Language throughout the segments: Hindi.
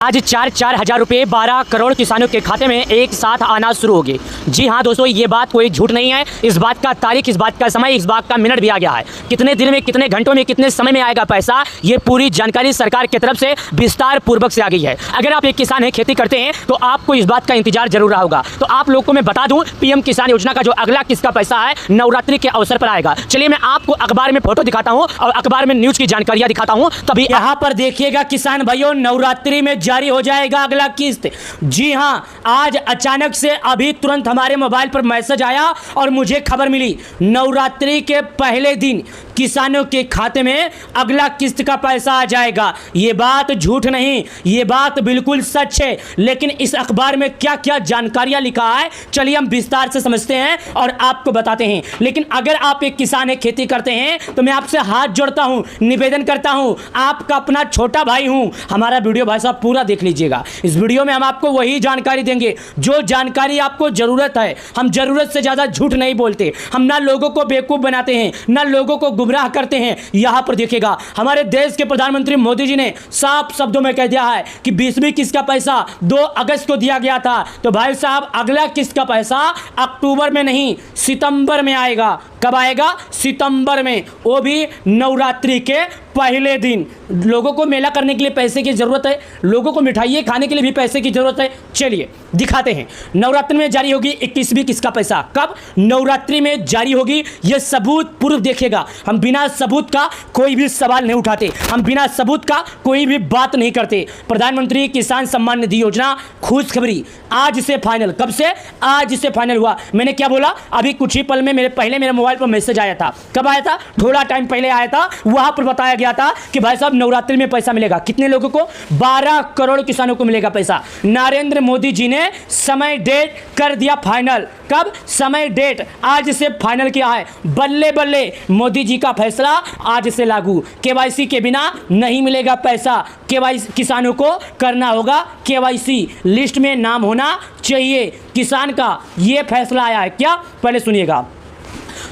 आज 4-4 हज़ार रुपये 12 करोड़ किसानों के खाते में एक साथ आना शुरू हो गए। जी हाँ दोस्तों, ये बात कोई झूठ नहीं है। इस बात का तारीख, इस बात का समय, इस बात का मिनट भी आ गया है। कितने दिन में, कितने घंटों में, कितने समय में आएगा पैसा, ये पूरी जानकारी सरकार की तरफ से विस्तार पूर्वक से आ गई है। अगर आप एक किसान हैं, खेती करते हैं, तो आपको इस बात का इंतजार जरूर रहा होगा। तो आप लोग को मैं बता दूं, पीएम किसान योजना का जो अगला किस्त का पैसा है नवरात्रि के अवसर पर आएगा। चलिए मैं आपको अखबार में फोटो दिखाता हूँ और अखबार में न्यूज की जानकारियां दिखाता हूँ। तभी यहाँ पर देखिएगा किसान भाइयों, नवरात्रि में जारी हो जाएगा अगला किस्त। जी हाँ, आज अचानक से अभी तुरंत हमारे मोबाइल पर मैसेज आया और मुझे खबर मिली, नवरात्रि के पहले दिन किसानों के खाते में अगला किस्त का पैसा आ जाएगा। ये बात झूठ नहीं, ये बात बिल्कुल सच है। लेकिन इस अखबार में क्या क्या जानकारियां लिखा है, चलिए हम विस्तार से समझते हैं और आपको बताते हैं। लेकिन अगर आप एक किसान है, खेती करते हैं, तो मैं आपसे हाथ जोड़ता हूं, निवेदन करता हूं, आपका अपना छोटा भाई हूं, हमारा वीडियो भाई साहब पूरा देख लीजिएगा। इस वीडियो में हम आपको वही जानकारी देंगे जो जानकारी आपको जरूरत है। हम जरूरत से ज्यादा झूठ नहीं बोलते, हम ना लोगों को बेवकूफ बनाते हैं, ना लोगों को गुमराह करते हैं। यहां पर देखिएगा, हमारे देश के प्रधानमंत्री मोदी जी ने साफ शब्दों में कह दिया है कि 20वीं किस्त का पैसा 2 अगस्त को दिया गया था। तो भाई साहब, अगला किस्त का पैसा अक्टूबर में नहीं, सितंबर में आएगा। कब आएगा? सितंबर में, वो भी नवरात्रि के पहले दिन। लोगों को मेला करने के लिए पैसे की जरूरत है, लोगों को मिठाइयाँ खाने के लिए भी पैसे की जरूरत है। चलिए दिखाते हैं। नवरात्रि में जारी होगी 21वीं किस्त का पैसा। कब? नवरात्रि में जारी होगी। यह सबूत पूर्व देखिएगा। हम बिना सबूत का कोई भी सवाल नहीं उठाते, हम बिना सबूत का कोई भी बात नहीं करते। प्रधानमंत्री किसान सम्मान निधि योजना खुशखबरी आज से फाइनल। कब से? आज से फाइनल हुआ। मैंने क्या बोला? अभी कुछ ही पल में मेरे मोबाइल पर मैसेज आया था। कब आया था? थोड़ा टाइम पहले आया था। वहां पर बताया गया था कि भाई साहब नवरात्रि में पैसा मिलेगा। कितने लोगों को? 12 करोड़ किसानों को मिलेगा पैसा। नरेंद्र मोदी जी ने समय डेट कर दिया फाइनल। कब? समय डेट आज से फाइनल किया है। बल्ले बल्ले, मोदी जी का फैसला आज से लागू। केवाईसी के बिना नहीं मिलेगा पैसा। केवाईसी किसानों को करना होगा केवाईसी, लिस्ट में नाम होना चाहिए किसान का। यह फैसला आया है। क्या? पहले सुनिएगा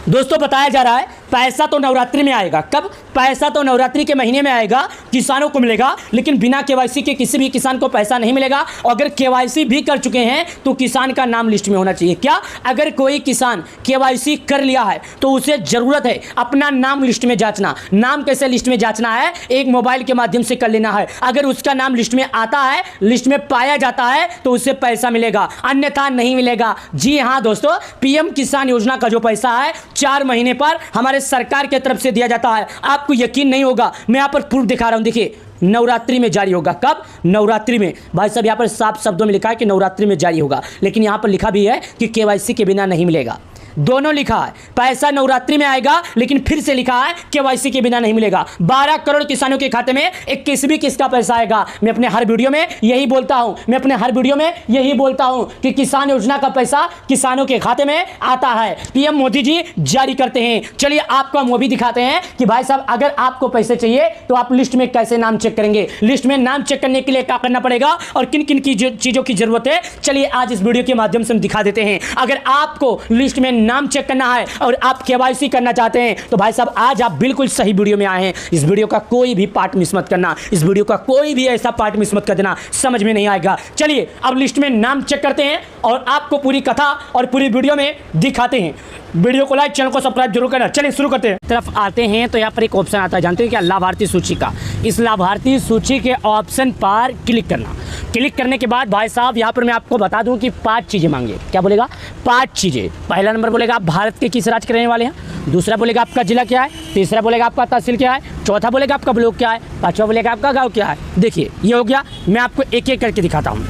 दोस्तों, बताया जा रहा है पैसा तो नवरात्रि में आएगा। कब? पैसा तो नवरात्रि के महीने में आएगा, किसानों को मिलेगा। लेकिन बिना केवाईसी के किसी भी किसान को पैसा नहीं मिलेगा। और अगर केवाईसी भी कर चुके हैं तो किसान का नाम लिस्ट में होना चाहिए। क्या? अगर कोई किसान केवाईसी कर लिया है तो उसे जरूरत है अपना नाम लिस्ट में जांचना। नाम कैसे लिस्ट में जांचना है? एक मोबाइल के माध्यम से कर लेना है। अगर उसका नाम लिस्ट में आता है, लिस्ट में पाया जाता है, तो उसे पैसा मिलेगा, अन्यथा नहीं मिलेगा। जी हाँ दोस्तों, पीएम किसान योजना का जो पैसा है 4 महीने पर हमारे सरकार की तरफ से दिया जाता है। आपको यकीन नहीं होगा, मैं यहां पर प्रूफ दिखा रहा हूं। देखिए, नवरात्रि में जारी होगा। कब? नवरात्रि में। भाई साहब, यहां पर साफ शब्दों में लिखा है कि नवरात्रि में जारी होगा, लेकिन यहां पर लिखा भी है कि केवाईसी के बिना नहीं मिलेगा। दोनों लिखा है, पैसा नवरात्रि में आएगा, लेकिन फिर से लिखा है केवाईसी के बिना नहीं मिलेगा। 12 करोड़ किसानों के खाते में 21वीं किस्त का पैसा आएगा। मैं अपने हर वीडियो में यही बोलता हूं, कि किसान योजना का पैसा किसानों के खाते में आता है, पीएम मोदी जी जारी करते हैं। चलिए आपको हम वो भी दिखाते हैं कि भाई साहब, अगर आपको पैसे चाहिए तो आप लिस्ट में कैसे नाम चेक करेंगे। लिस्ट में नाम चेक करने के लिए क्या करना पड़ेगा और किन किन की चीजों की जरूरत है, चलिए आज इस वीडियो के माध्यम से हम दिखा देते हैं। अगर आपको लिस्ट में नाम चेक करना है और आप केवाईसी करना चाहते हैं तो भाई साहब, आज आप बिल्कुल सही वीडियो में आए हैं। इस वीडियो का कोई भी पार्ट मिस मत करना, इस वीडियो का कोई भी ऐसा पार्ट मिस मत कर देना, समझ में नहीं आएगा। चलिए अब लिस्ट में नाम चेक करते हैं और आपको पूरी कथा और पूरी वीडियो में दिखाते हैं। वीडियो को लाइक, चैनल को सब्सक्राइब जरूर करना। चलिए शुरू करते हैं। तरफ आते हैं तो यहाँ पर एक ऑप्शन आता है, जानते हैं क्या? लाभार्थी सूची का। इस लाभार्थी सूची के ऑप्शन पर क्लिक करना। क्लिक करने के बाद भाई साहब, यहाँ पर मैं आपको बता दूं कि 5 चीज़ें मांगे। क्या बोलेगा? 5 चीज़ें। पहला नंबर बोलेगा आप भारत के किस राज्य के रहने वाले हैं। दूसरा बोलेगा आपका जिला क्या है। तीसरा बोलेगा आपका तहसील क्या है। चौथा बोलेगा आपका ब्लॉक क्या है। पाँचवा बोलेगा आपका गाँव क्या है। देखिए, ये हो गया। मैं आपको एक एक करके दिखाता हूँ।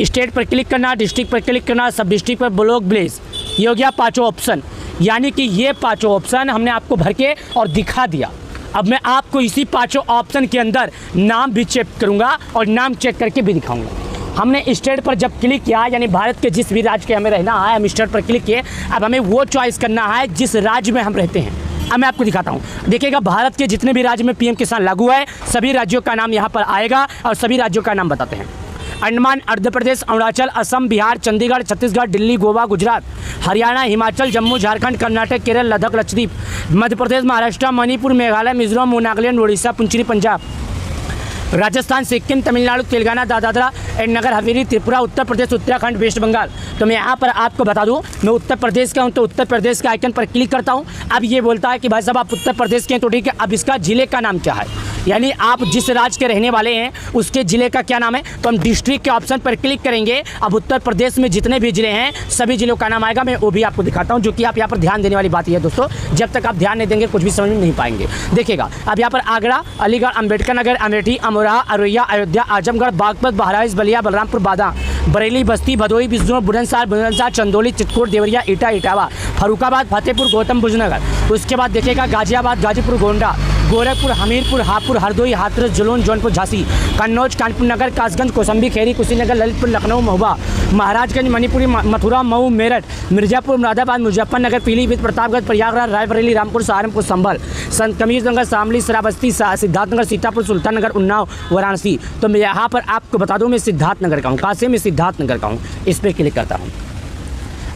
स्टेट पर क्लिक करना, डिस्ट्रिक्ट पर क्लिक करना, सब डिस्ट्रिक्ट पर, ब्लॉक, विलेज। ये हो गया 5 ऑप्शन। यानी कि ये 5 ऑप्शन हमने आपको भर के और दिखा दिया। अब मैं आपको इसी 5 ऑप्शन के अंदर नाम भी चेक करूंगा और नाम चेक करके भी दिखाऊंगा। हमने स्टेट पर जब क्लिक किया, यानी भारत के जिस भी राज्य के हमें रहना है, हम स्टेट पर क्लिक किए। अब हमें वो चॉइस करना है जिस राज्य में हम रहते हैं। अब मैं आपको दिखाता हूँ। देखिएगा, भारत के जितने भी राज्य में पीएम किसान लागू है, सभी राज्यों का नाम यहाँ पर आएगा और सभी राज्यों का नाम बताते हैं। Andaman, Andhra Pradesh, Arunachal, Assam, Bihar, Chandigarh, Chhattisgarh, Delhi, Goa, Gujarat, Haryana, Himachal, Jammu, Jharkhand, Karnataka, Kerala, Ladakh, Lakshadweep, Madhya Pradesh, Maharashtra, Manipur, Meghalaya, Mizoram, Nagaland, Orissa, पुंचेरी, Punjab, Rajasthan, Sikkim, Tamil Nadu, Telangana, Dadra and Nagar Haveli, Tripura, Uttar Pradesh, Uttarakhand, waste Bengal. तो मैं यहाँ पर आपको बता दूँ, मैं उत्तर प्रदेश का हूँ, तो उत्तर प्रदेश के आइकन पर क्लिक करता हूँ। अब ये बोलता है कि भाई साहब आप उत्तर प्रदेश के हैं, तो ठीक है, अब इसका ज़िले का नाम क्या है, यानी आप जिस राज्य के रहने वाले हैं उसके ज़िले का क्या नाम है। तो हम डिस्ट्रिक्ट के ऑप्शन पर क्लिक करेंगे। अब उत्तर प्रदेश में जितने भी ज़िले हैं सभी ज़िलों का नाम आएगा, मैं वो भी आपको दिखाता हूँ, जो कि आप यहाँ पर ध्यान देने वाली बात है दोस्तों। जब तक आप ध्यान नहीं देंगे कुछ भी समझ में नहीं पाएंगे। देखिएगा, अब यहाँ पर आगरा, अलीगढ़, अम्बेडकर नगर, अमेठी, अमरोहा, औरैया, अयोध्या, आजमगढ़, बागपत, बहराइच, बलिया, बलरामपुर, बादा, बरेली, बस्ती, भदोही, बिजनौर, बुलंदशहर, चंदौली, चित्रकूट, देवरिया, ईटा, इटावा, फरुखाबाद, फतेहपुर, गौतम बुद्ध नगर। उसके बाद देखिएगा गाजियाबाद, गाजीपुर, गोंडा, गोरखपुर, हमीरपुर, हापुड़, हरदोई, हाथरस, जालौन, जौनपुर, झांसी, कन्नौज, कानपुर नगर, कासगंज, कौशाम्बी, खैरी, कुशीनगर, ललितपुर, लखनऊ, महोबा, महाराजगंज, मणिपुरी, मथुरा, मऊ, मेरठ, मिर्जापुर, मुरादाबाद, मुजफ्फरनगर, पीलीभीत, प्रतापगढ़, प्रयागराज, रायबरेली, रामपुर, सहारनपुर, संभल, संत कबीरनगर, शामली, श्रावस्ती, सिद्धार्थनगर, सीतापुर, सुल्ताननगर, उन्नाव, वाराणसी। तो मैं यहाँ पर आपको बता दूँ, मैं सिद्धार्थनगर का हूँ। कहाँ से? मैं सिद्धार्थनगर का हूँ। इस पर क्लिक करता हूँ।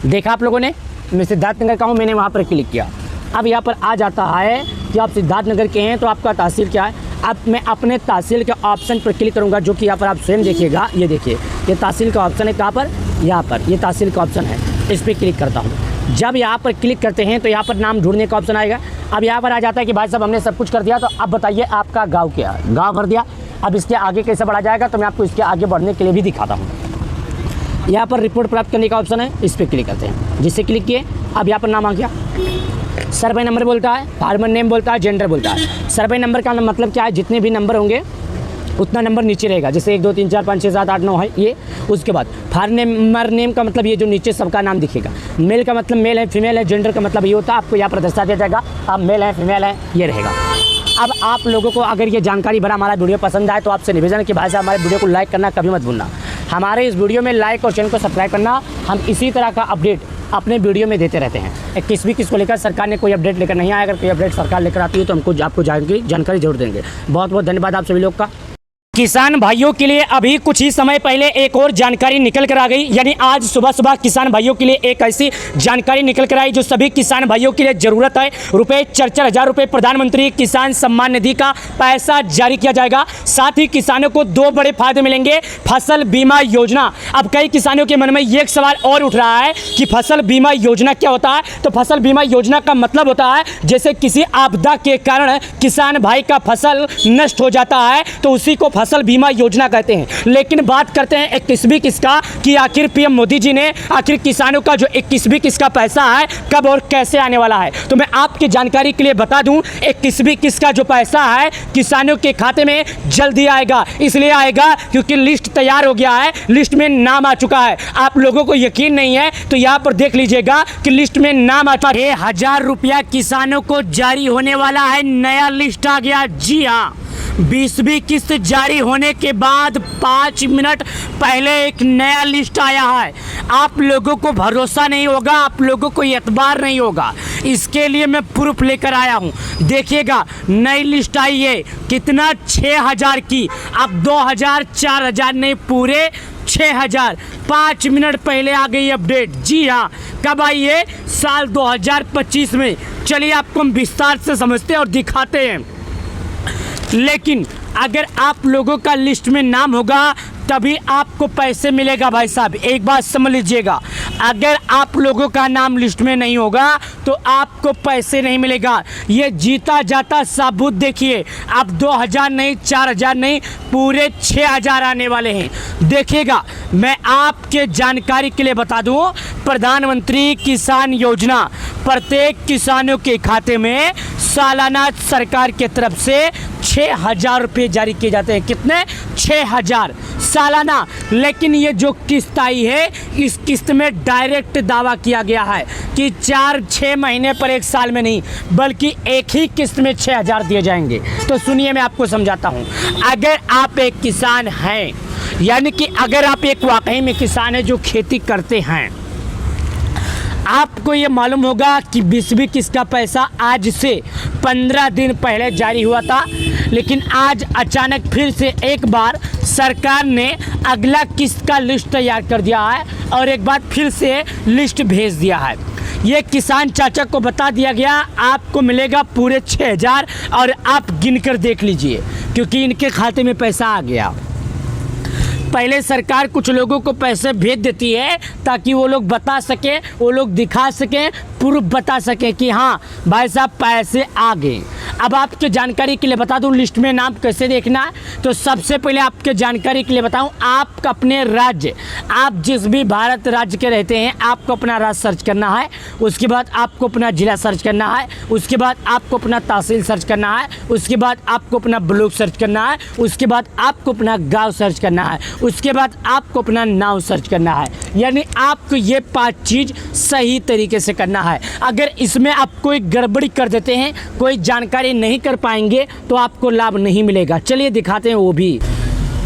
देखा आप लोगों ने, मैं सिद्धार्थनगर का हूँ, मैंने वहाँ पर क्लिक किया। अब यहाँ पर आ जाता है कि आप सिद्धार्थनगर के हैं, तो आपका तहसील क्या है। अब मैं अपने तहसील के ऑप्शन पर क्लिक करूँगा, जो कि यहाँ पर आप स्वयं देखिएगा। ये देखिए, ये तहसील का ऑप्शन है। कहाँ पर? यहाँ पर ये तहसील का ऑप्शन है। इस पर क्लिक करता हूँ। जब यहाँ पर क्लिक करते हैं तो यहाँ पर नाम ढूंढने का ऑप्शन आएगा। अब यहाँ पर आ जाता है कि भाई साहब हमने सब कुछ कर दिया, तो अब बताइए आपका गाँव क्या है। गाँव भर दिया। अब इसके आगे कैसे बढ़ा जाएगा, तो मैं आपको इसके आगे बढ़ने के लिए भी दिखाता हूँ। यहाँ पर रिपोर्ट प्राप्त करने का ऑप्शन है, इस पर क्लिक करते हैं। जिससे क्लिक किए, अब यहाँ पर नाम आ गया। सर्वे नंबर बोलता है, फार्मर नेम बोलता है, जेंडर बोलता है। सर्वे नंबर का मतलब क्या है, जितने भी नंबर होंगे उतना नंबर नीचे रहेगा। जैसे 1 2 3 4 5 6 7 8 9 है ये। उसके बाद फार्मर नेम का मतलब ये जो नीचे सबका नाम दिखेगा। मेल का मतलब मेल है, फीमेल है। जेंडर का मतलब ये होता है, आपको यहाँ पर दर्शा दिया जाएगा आप मेल है, फीमेल है, ये रहेगा। अब आप लोगों को अगर ये जानकारी भरा हमारा वीडियो पसंद आए, तो आपसे निवेदन है कि भाई साहब हमारे वीडियो को लाइक करना कभी मत भूलना। हमारे इस वीडियो में लाइक और चैनल को सब्सक्राइब करना। हम इसी तरह का अपडेट अपने वीडियो में देते रहते हैं। किस को लेकर सरकार ने कोई अपडेट लेकर नहीं आया। अगर कोई अपडेट सरकार लेकर आती है तो हमको आपको जानकारी जरूर देंगे। बहुत बहुत धन्यवाद आप सभी लोग का। किसान भाइयों के लिए अभी कुछ ही समय पहले एक और जानकारी निकल कर आ गई। यानी आज सुबह सुबह किसान भाइयों के लिए एक ऐसी जानकारी निकल कर आई जो सभी किसान भाइयों के लिए ज़रूरत है। रुपये 4,000 रुपये प्रधानमंत्री किसान सम्मान निधि का पैसा जारी किया जाएगा। साथ ही किसानों को 2 बड़े फायदे मिलेंगे। फसल बीमा योजना। अब कई किसानों के मन में ये एक सवाल और उठ रहा है कि फसल बीमा योजना क्या होता है। तो फसल बीमा योजना का मतलब होता है जैसे किसी आपदा के कारण किसान भाई का फसल नष्ट हो जाता है तो उसी को फसल बीमा योजना कहते हैं। लेकिन बात करते हैं 21वीं किस्त का कि आखिर पीएम मोदी जी ने आखिर किसानों का जो 21वीं किस्त का पैसा है कब और कैसे आने वाला है। तो मैं आपकी जानकारी के लिए बता दूं 21वीं किस्त का जो पैसा है किसानों के खाते में जल्दी आएगा। इसलिए आएगा क्योंकि लिस्ट तैयार हो गया है, लिस्ट में नाम आ चुका है। आप लोगों को यकीन नहीं है तो यहाँ पर देख लीजिएगा कि लिस्ट में नाम आ चुका है। 1,000 रुपया किसानों को जारी होने वाला है। नया लिस्ट आ गया। जी हाँ, 20वीं किस्त जारी होने के बाद 5 मिनट पहले एक नया लिस्ट आया है। आप लोगों को भरोसा नहीं होगा, आप लोगों को एतबार नहीं होगा, इसके लिए मैं प्रूफ लेकर आया हूँ। देखिएगा, नई लिस्ट आई है। कितना? 6,000 की। अब 2,000 4,000 नहीं, पूरे 6,000। 5 मिनट पहले आ गई अपडेट। जी हाँ, कब आई है? साल 2025 में। चलिए आपको हम विस्तार से समझते हैं और दिखाते हैं। लेकिन अगर आप लोगों का लिस्ट में नाम होगा तभी आपको पैसे मिलेगा। भाई साहब एक बात समझ लीजिएगा, अगर आप लोगों का नाम लिस्ट में नहीं होगा तो आपको पैसे नहीं मिलेगा। ये जीता जाता साबुत देखिए। अब 2,000 नहीं, 4,000 नहीं, पूरे 6,000 आने वाले हैं। देखिएगा, मैं आपके जानकारी के लिए बता दूं, प्रधानमंत्री किसान योजना प्रत्येक किसानों के खाते में सालाना सरकार की तरफ से 6,000 रुपये जारी किए जाते हैं। कितने? 6,000 सालाना। लेकिन ये जो किस्त आई है इस किस्त में डायरेक्ट दावा किया गया है कि 4-6 महीने पर, 1 साल में नहीं, बल्कि एक ही किस्त में 6,000 दिए जाएंगे। तो सुनिए, मैं आपको समझाता हूँ। अगर आप एक किसान हैं, यानी कि अगर आप एक वाकई में किसान हैं जो खेती करते हैं, आपको ये मालूम होगा कि 20वीं किस्त का पैसा आज से 15 दिन पहले जारी हुआ था। लेकिन आज अचानक फिर से एक बार सरकार ने अगला किस्त का लिस्ट तैयार कर दिया है और एक बार फिर से लिस्ट भेज दिया है। ये किसान चाचा को बता दिया गया आपको मिलेगा पूरे 6,000 और आप गिनकर देख लीजिए क्योंकि इनके खाते में पैसा आ गया। पहले सरकार कुछ लोगों को पैसे भेज देती है ताकि वो लोग बता सकें, वो लोग दिखा सकें, प्रूफ बता सकें कि हाँ भाई साहब पैसे आ गए। अब आपके जानकारी के लिए बता दूं लिस्ट में नाम कैसे देखना है। तो सबसे पहले आपके जानकारी के लिए बताऊं, आप अपने राज्य, आप जिस भी भारत राज्य के रहते हैं आपको अपना राज्य सर्च करना है। उसके बाद आपको अपना जिला सर्च करना है। उसके बाद आपको अपना तहसील सर्च करना है। उसके बाद आपको अपना ब्लॉक सर्च करना है। उसके बाद आपको अपना गांव सर्च करना है। उसके बाद आपको अपना नाम सर्च करना है। यानी आपको ये 5 चीज़ सही तरीके से करना है। अगर इसमें आप कोई गड़बड़ी कर देते हैं, कोई जानकारी नहीं कर पाएंगे तो आपको लाभ नहीं मिलेगा। चलिए दिखाते हैं वो भी।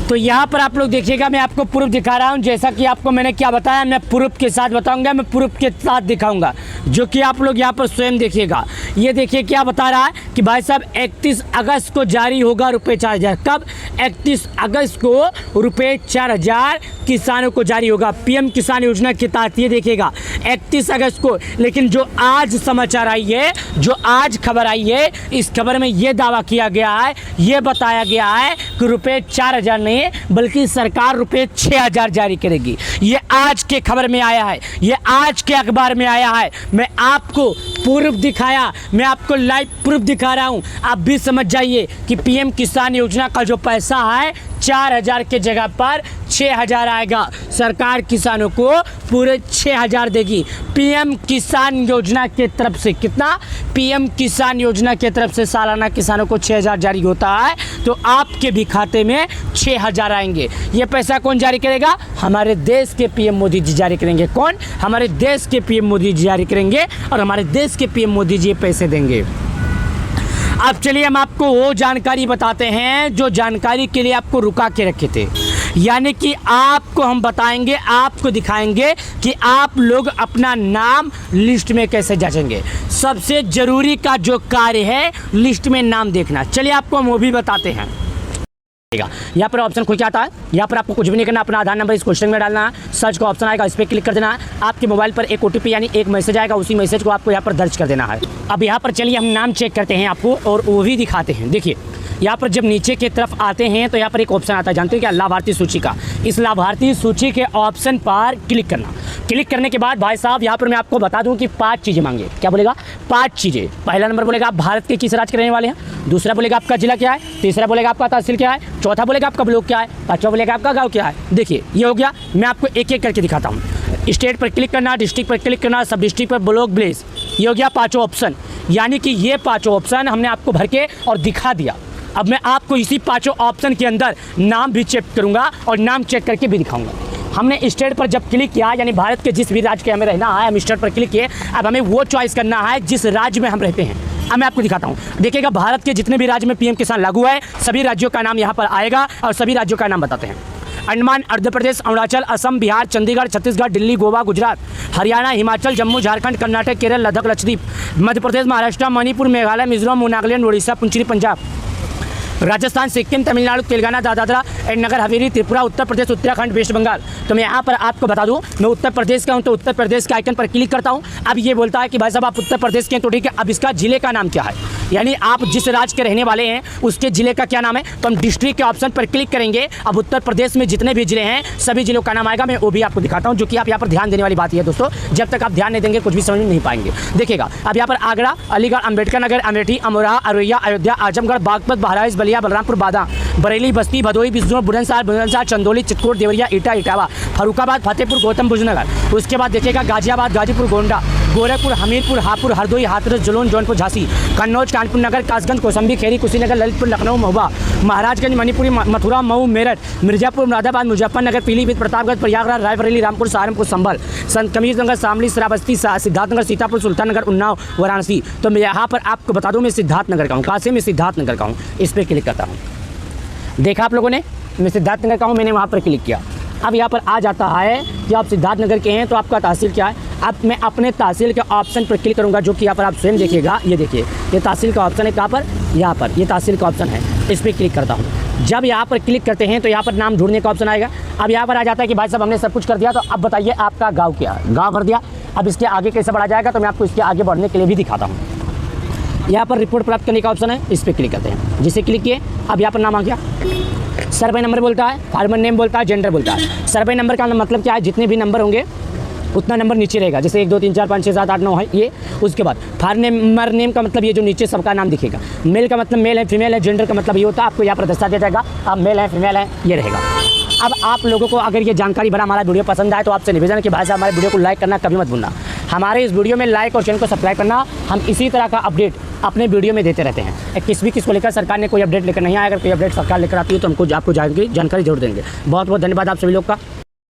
तो यहाँ पर आप लोग देखिएगा, मैं आपको प्रूफ दिखा रहा हूँ। जैसा कि आपको मैंने क्या बताया, मैं प्रूफ के साथ बताऊंगा, मैं प्रूफ के साथ दिखाऊंगा, जो कि आप लोग यहाँ पर स्वयं देखिएगा। ये देखिए क्या बता रहा है कि भाई साहब 31 अगस्त को जारी होगा रुपये 4000। कब? 31 अगस्त को रुपये 4000 किसानों को जारी होगा पीएम किसान योजना के तहत। ये देखिएगा 31 अगस्त को। लेकिन जो आज समाचार आई है, जो आज खबर आई है, इस खबर में ये दावा किया गया है, ये बताया गया है कि रुपये 4000 नहीं बल्कि सरकार रुपये 6000 जारी करेगी। ये आज के खबर में आया है, ये आज के अखबार में आया है। मैं आपको प्रूफ दिखाया, मैं आपको लाइव प्रूफ दिखा रहा हूँ। आप भी समझ जाइए कि पीएम किसान योजना का जो पैसा है 4000 के जगह पर 6000 आएगा। सरकार किसानों को पूरे 6000 देगी पीएम किसान योजना के तरफ से। कितना? पीएम किसान योजना के तरफ से सालाना किसानों को 6000 जारी होता है, तो आपके भी खाते में 6000 आएंगे। ये पैसा कौन जारी करेगा? हमारे देश के पीएम मोदी जी जारी करेंगे। कौन? हमारे देश के पीएम मोदी जी जारी करेंगे और हमारे देश के पीएम मोदी जी ये पैसे देंगे। अब चलिए हम आपको वो जानकारी बताते हैं जो जानकारी के लिए आपको रुका के रखे थे। यानी कि आपको हम बताएंगे, आपको दिखाएंगे कि आप लोग अपना नाम लिस्ट में कैसे जांचेंगे। सबसे ज़रूरी का जो कार्य है लिस्ट में नाम देखना। चलिए आपको हम वो भी बताते हैं। यहाँ पर ऑप्शन खुल के आता है। यहाँ पर आपको कुछ भी नहीं करना, अपना आधार नंबर इस क्वेश्चन में डालना है। सर्च का ऑप्शन आएगा, इस पर क्लिक कर देना है। आपके मोबाइल पर एक OTP यानी एक मैसेज आएगा, उसी मैसेज को आपको यहाँ पर दर्ज कर देना है। अब यहाँ पर चलिए हम नाम चेक करते हैं आपको और वो भी दिखाते हैं। देखिए यहाँ पर जब नीचे की तरफ आते हैं तो यहाँ पर एक ऑप्शन आता है, जानते हो क्या? लाभार्थी सूची का। इस लाभार्थी सूची के ऑप्शन पर क्लिक करना। क्लिक करने के बाद भाई साहब यहाँ पर मैं आपको बता दूं कि 5 चीज़ें मांगे। क्या बोलेगा? 5 चीज़ें। पहला नंबर बोलेगा आप भारत के किस राज्य के रहने वाले हैं। दूसरा बोलेगा आपका जिला क्या है। तीसरा बोलेगा आपका तहसील क्या है। चौथा बोलेगा आपका ब्लॉक क्या है। पाँचवा बोलेगा आपका गाँव क्या है। देखिए ये हो गया। मैं आपको एक एक करके दिखाता हूँ। स्टेट पर क्लिक करना, डिस्ट्रिक्ट पर क्लिक करना, सब डिस्ट्रिक्ट पर, ब्लॉक, विलेज। ये हो गया 5 ऑप्शन। यानी कि ये 5 ऑप्शन हमने आपको भर के और दिखा दिया। अब मैं आपको इसी 5 ऑप्शन के अंदर नाम भी चेक करूंगा और नाम चेक करके भी दिखाऊंगा। हमने स्टेट पर जब क्लिक किया, यानी भारत के जिस भी राज्य के हमें रहना है, हम स्टेट पर क्लिक किए। अब हमें वो चॉइस करना है जिस राज्य में हम रहते हैं। अब मैं आपको दिखाता हूँ। देखिएगा भारत के जितने भी राज्य में पीएम किसान लागू है, सभी राज्यों का नाम यहाँ पर आएगा और सभी राज्यों का नाम बताते हैं। Andaman, Andhra Pradesh, Arunachal, Assam, Bihar, Chandigarh, Chhattisgarh, Delhi, Goa, Gujarat, Haryana, Himachal, Jammu, Jharkhand, Karnataka, Kerala, Ladakh, Lakshadweep, Madhya Pradesh, Maharashtra, Manipur, Meghalaya, Mizoram, Nagaland, Orissa, पुंचीरी, Punjab, Rajasthan, Sikkim, Tamil Nadu, Telangana, Dadra and Nagar Haveli, Tripura, Uttar Pradesh, Uttarakhand, waste Bengal. तो मैं यहाँ पर आपको बता दूँ, मैं उत्तर प्रदेश का हूँ, तो उत्तर प्रदेश के आइकन पर क्लिक करता हूँ। अब ये बोलता है कि भाई साहब आप उत्तर प्रदेश के हैं, तो ठीक है। अब इसका जिले का नाम क्या है, यानी आप जिस राज्य के रहने वाले हैं उसके जिले का क्या नाम है। तो हम डिस्ट्रिक्ट के ऑप्शन पर क्लिक करेंगे। अब उत्तर प्रदेश में जितने भी जिले हैं सभी जिलों का नाम आएगा। मैं वो भी आपको दिखाता हूँ, जो कि आप यहाँ पर ध्यान देने वाली बात है दोस्तों। जब तक आप ध्यान नहीं देंगे कुछ भी समझ नहीं पाएंगे। देखिएगा अब यहाँ पर आगरा, अलीगढ़, अम्बेडकर नगर, अमेठी, अमरोहा, औरैया, अयोध्या, आजमगढ़, बागपत, बहराइच, बलिया, बलरामपुर, बादा, बरेली, बस्ती, भदोही, बिजनौर, बुलंदशहर, चंदौली, चित्रकूट, देवरिया, ईटा, इटावा, फरुखाबाद, फतेहपुर, गौतम बुद्ध नगर। उसके बाद देखिएगा गाजियाबाद, गाजीपुर, गोंडा, गोरखपुर, हमीरपुर, हापुड़, हरदोई, हाथरस, जलौन, जौनपुर, झांसी, कन्नौज, कानपुर नगर, कासगंज, कौशाम्बी, खेरी, कुशीनगर, ललितपुर, लखनऊ, महुआ, महाराजगंज, मणिपुरी, मथुरा, मऊ, मेरठ, मिर्जापुर, मुरादाबाद, मुजफ्फरनगर, पीलीभीत, प्रतापगढ़, प्रयागराज, रायबरेली, रामपुर, सहारनपुर, संभल, संत कबीरनगर, शामली, श्रावस्ती, सिद्धार्थनगर, सीतापुर, सुल्ताननगर, उन्नाव, वाराणसी। तो मैं यहाँ पर आपको बता दूँ मैं सिद्धार्थनगर का हूँ। कहाँ से? मैं सिद्धार्थनगर का हूँ। इस पर क्लिक करता हूँ। देखा आप लोगों ने, मैं सिद्धार्थनगर का हूँ, मैंने वहाँ पर क्लिक किया। अब यहाँ पर आ जाता है कि आप सिद्धार्थनगर के हैं तो आपका तहसील क्या है। अब मैं अपने तहसील के ऑप्शन पर क्लिक करूँगा, जो कि यहाँ पर आप स्वयं देखिएगा। ये देखिए ये तहसील का ऑप्शन है। कहाँ पर? यहाँ पर ये तहसील का ऑप्शन है। इस पर क्लिक करता हूँ। जब यहाँ पर क्लिक करते हैं तो यहाँ पर नाम ढूंढने का ऑप्शन आएगा। अब यहाँ पर आ जाता है कि भाई साहब हमने सब कुछ कर दिया, तो अब बताइए आपका गाँव क्या है। गाँव भर दिया। अब इसके आगे कैसे बढ़ा जाएगा, तो मैं आपको इसके आगे बढ़ने के लिए भी दिखाता हूँ। यहाँ पर रिपोर्ट प्राप्त करने का ऑप्शन है, इस पर क्लिक करते हैं। जिसे क्लिक किए अब यहाँ पर नाम आ गया, सर्वे नंबर बोलता है, फार्मर नेम बोलता है, जेंडर बोलता है। सर्वे नंबर का मतलब क्या है, जितने भी नंबर होंगे उतना नंबर नीचे रहेगा, जैसे 1 2 3 4 5 6 7 8 9 है ये। उसके बाद फार्मर नेम का मतलब ये जो नीचे सबका नाम दिखेगा। मेल का मतलब मेल है, फीमेल है, जेंडर का मतलब ये होता है, आपको यहाँ पर दस्ता दिया जाएगा, आप मेल है फीमेल है ये रहेगा। अब आप लोगों को अगर ये जानकारी भरा हमारा वीडियो पसंद आए तो आपसे निवेदन है कि भाई साहब हमारे वीडियो को लाइक करना कभी मत भूलना। हमारे इस वीडियो में लाइक और चैनल को सब्सक्राइब करना, हम इसी तरह का अपडेट अपने वीडियो में देते रहते हैं। किसको लेकर सरकार ने कोई अपडेट लेकर नहीं आया, अगर कोई अपडेट सरकार लेकर आती है तो हमको आपको जानकारी जरूर देंगे। बहुत बहुत धन्यवाद आप सभी लोग का।